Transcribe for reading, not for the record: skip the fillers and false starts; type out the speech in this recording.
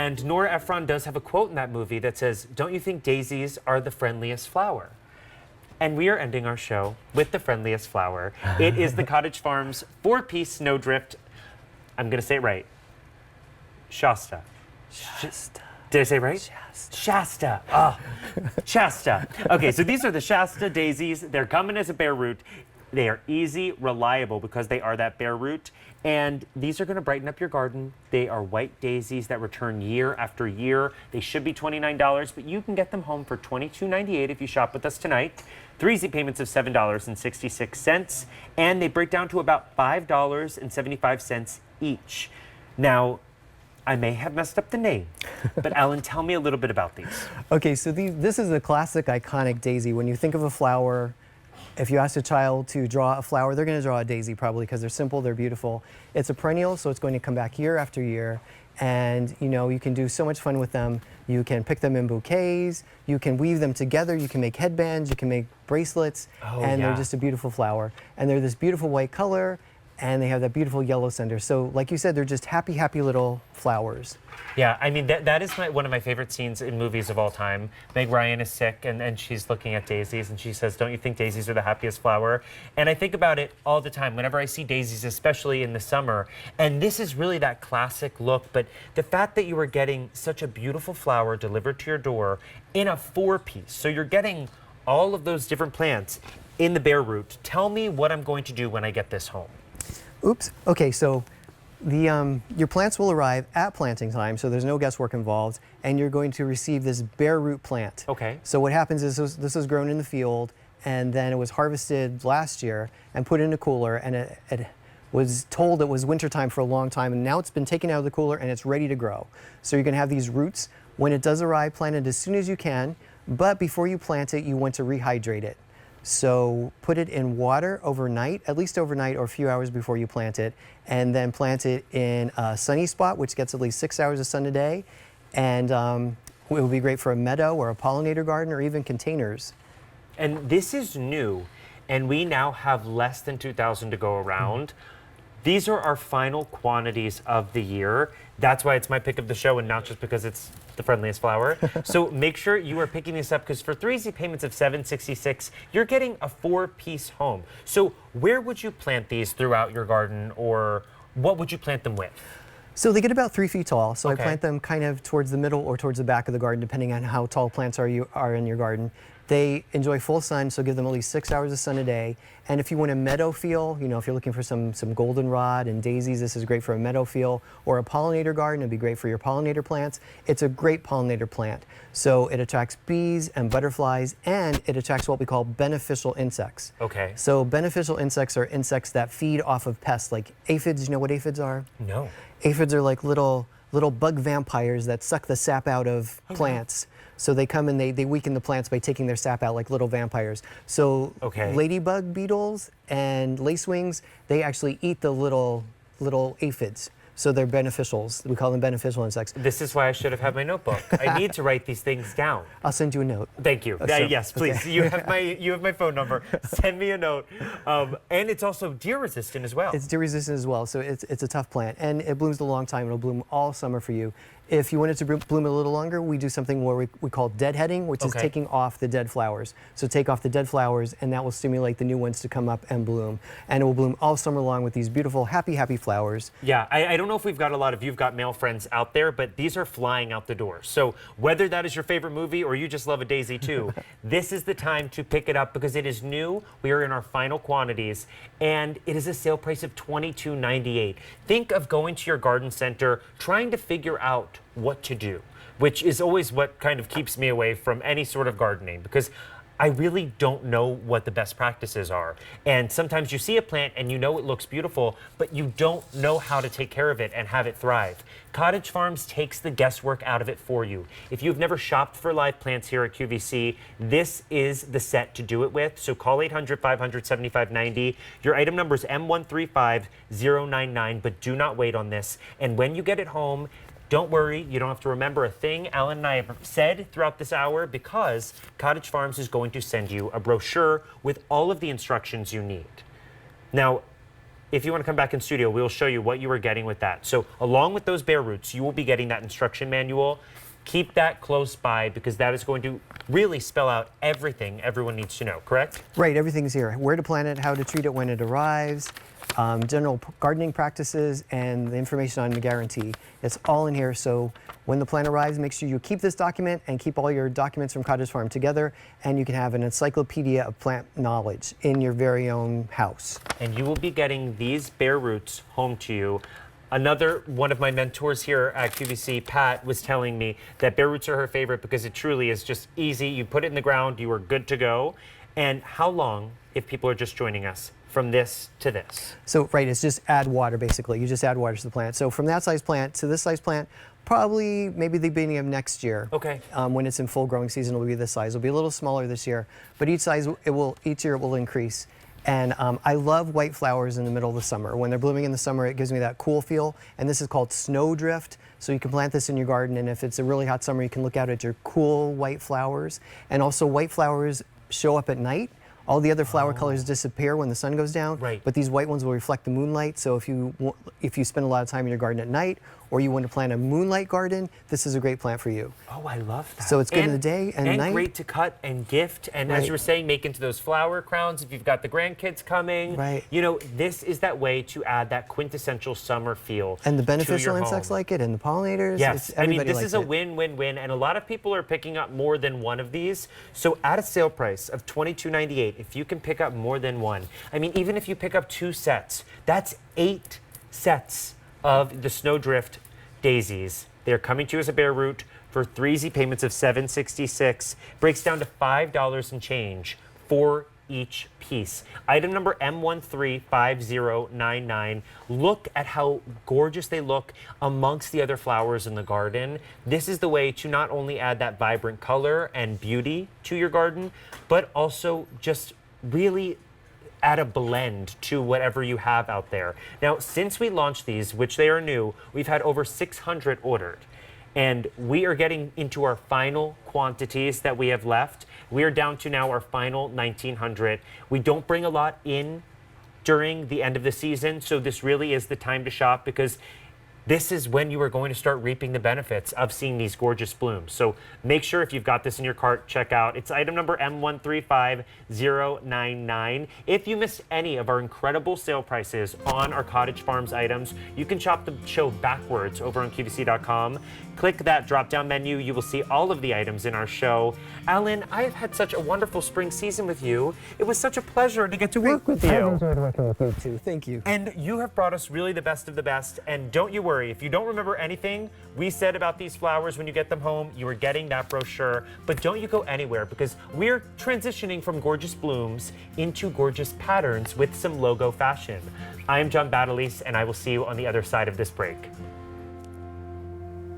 And Nora Ephron does have a quote in that movie that says, "Don't you think daisies are the friendliest flower?" And we are ending our show with the friendliest flower. It is the Cottage Farms 4-piece Snowdrift. I'm going to say it right. Shasta. Shasta. Did I say it right? Shasta. Shasta. Oh, Shasta. Okay, so these are the Shasta Daisies. They're coming as a bare root. They are easy, reliable because they are that bare root. And these are going to brighten up your garden. They are white daisies that return year after year. They should be $29, but you can get them home for $22.98 if you shop with us tonight. 3 easy payments of $7.66. And they break down to about $5.75 each. Now, I may have messed up the name, but Alan, tell me a little bit about these. Okay, so this is a classic, iconic daisy. When you think of a flower, if you ask a child to draw a flower, they're going to draw a daisy probably because they're simple, they're beautiful. It's a perennial, so it's going to come back year after year. And you know, you can do so much fun with them. You can pick them in bouquets, you can weave them together, you can make headbands, you can make bracelets, and they're just a beautiful flower. And they're this beautiful white color, and they have that beautiful yellow center. So like you said, they're just happy, happy little flowers. Yeah, I mean, that is one of my favorite scenes in movies of all time. Meg Ryan is sick, and she's looking at daisies, and she says, "Don't you think daisies are the happiest flower?" And I think about it all the time, whenever I see daisies, especially in the summer. And this is really that classic look, but the fact that you are getting such a beautiful flower delivered to your door in a 4-piece, so you're getting all of those different plants in the bare root. Tell me what I'm going to do when I get this home. Oops. Okay, so your plants will arrive at planting time, so there's no guesswork involved, and you're going to receive this bare root plant. Okay. So what happens is this was grown in the field, and then it was harvested last year and put in a cooler, and it was told it was wintertime for a long time, and now it's been taken out of the cooler and it's ready to grow. So you're going to have these roots. When it does arrive, plant it as soon as you can, but before you plant it, you want to rehydrate it. So put it in water overnight, at least overnight or a few hours before you plant it, and then plant it in a sunny spot, which gets at least 6 hours of sun a day. And it would be great for a meadow or a pollinator garden or even containers. And this is new, and we now have less than 2,000 to go around. These are our final quantities of the year. That's why it's my pick of the show and not just because it's the friendliest flower. So make sure you are picking this up because for 3 easy payments of $7.66, you're getting a 4-piece home. So where would you plant these throughout your garden, or what would you plant them with? So they get about 3 feet tall. So Okay. I plant them kind of towards the middle or towards the back of the garden, depending on how tall plants are in your garden. They enjoy full sun, so give them at least 6 hours of sun a day. And if you want a meadow feel, you know, if you're looking for some goldenrod and daisies, this is great for a meadow feel. Or a pollinator garden, it'd be great for your pollinator plants. It's a great pollinator plant. So it attracts bees and butterflies, and it attracts what we call beneficial insects. Okay. So beneficial insects are insects that feed off of pests, like aphids. You know what aphids are? No. Aphids are like little bug vampires that suck the sap out of plants. So they come and they weaken the plants by taking their sap out like little vampires. So ladybug beetles and lacewings, they actually eat the little aphids. So they're beneficials. We call them beneficial insects. This is why I should have had my notebook. I need to write these things down. I'll send you a note. Thank you. Yes, please. Okay. You have my phone number. Send me a note. And it's also deer resistant as well. It's deer resistant as well, so it's a tough plant, and it blooms a long time. It'll bloom all summer for you. If you want it to bloom a little longer, we do something where we call deadheading, which is taking off the dead flowers. So take off the dead flowers, and that will stimulate the new ones to come up and bloom. And it will bloom all summer long with these beautiful, happy, happy flowers. Yeah, I don't know if we've got a lot of You've Got Mail friends out there, but these are flying out the door. So whether that is your favorite movie or you just love a daisy too, this is the time to pick it up because it is new. We are in our final quantities, and it is a sale price of $22.98. Think of going to your garden center, trying to figure out what to do, which is always what kind of keeps me away from any sort of gardening, because I really don't know what the best practices are. And sometimes you see a plant and you know it looks beautiful, but you don't know how to take care of it and have it thrive. Cottage Farms takes the guesswork out of it for you. If you've never shopped for live plants here at QVC, this is the set to do it with. So call 800-500-7590. Your item number is M135099, but do not wait on this. And when you get it home, don't worry, you don't have to remember a thing Alan and I have said throughout this hour, because Cottage Farms is going to send you a brochure with all of the instructions you need. Now, if you want to come back in studio, we'll show you what you are getting with that. So along with those bare roots, you will be getting that instruction manual. Keep that close by because that is going to really spell out everything everyone needs to know, correct? Right, everything's here. Where to plant it, how to treat it when it arrives, general gardening practices, and the information on the guarantee. It's all in here, so when the plant arrives, make sure you keep this document and keep all your documents from Cottage Farm together, and you can have an encyclopedia of plant knowledge in your very own house. And you will be getting these bare roots home to you. Another one of my mentors here at QVC, Pat, was telling me that bare roots are her favorite because it truly is just easy. You put it in the ground, you are good to go. And how long, if people are just joining us, from this to this? So, right, it's just add water, basically. You just add water to the plant. So from that size plant to this size plant, probably maybe the beginning of next year. Okay. When it's in full growing season, it'll be this size. It'll be a little smaller this year, but each year it will increase. And I love white flowers in the middle of the summer. When they're blooming in the summer, it gives me that cool feel. And this is called Snowdrift. So you can plant this in your garden, and if it's a really hot summer, you can look out at your cool white flowers. And also white flowers show up at night. All the other flower colors disappear when the sun goes down, Right. but these white ones will reflect the moonlight. So if you spend a lot of time in your garden at night, or you want to plant a moonlight garden, this is a great plant for you. Oh, I love that. So it's good in the day and night. And great to cut and gift. And as Right. you were saying, make into those flower crowns if you've got the grandkids coming. Right. You know, this is that way to add that quintessential summer feel. And the to beneficial your insects home. like it, and the pollinators. Yes, I mean, everybody this likes is a it. win-win-win, and a lot of people are picking up more than one of these. So at a sale price of $22.98, if you can pick up more than one, I mean, even if you pick up 2 sets, that's 8 sets of the Snowdrift Daisies. They're coming to you as a bare root for 3 easy payments of $7.66. Breaks down to $5 and change for each piece. Item number M135099. Look at how gorgeous they look amongst the other flowers in the garden. This is the way to not only add that vibrant color and beauty to your garden, but also just really add a blend to whatever you have out there. Now, since we launched these, which they are new, we've had over 600 ordered. And we are getting into our final quantities that we have left. We are down to now our final 1,900. We don't bring a lot in during the end of the season, so this really is the time to shop because this is when you are going to start reaping the benefits of seeing these gorgeous blooms. So make sure if you've got this in your cart, check out. It's item number M135099. If you missed any of our incredible sale prices on our Cottage Farms items, you can shop the show backwards over on QVC.com. Click that drop-down menu. You will see all of the items in our show. Alan, I have had such a wonderful spring season with you. It was such a pleasure to get to work with you. I've enjoyed working with you too. Thank you. And you have brought us really the best of the best. And don't you worry, if you don't remember anything we said about these flowers when you get them home, you are getting that brochure. But don't you go anywhere because we're transitioning from gorgeous blooms into gorgeous patterns with some logo fashion. I am John Battleese, and I will see you on the other side of this break.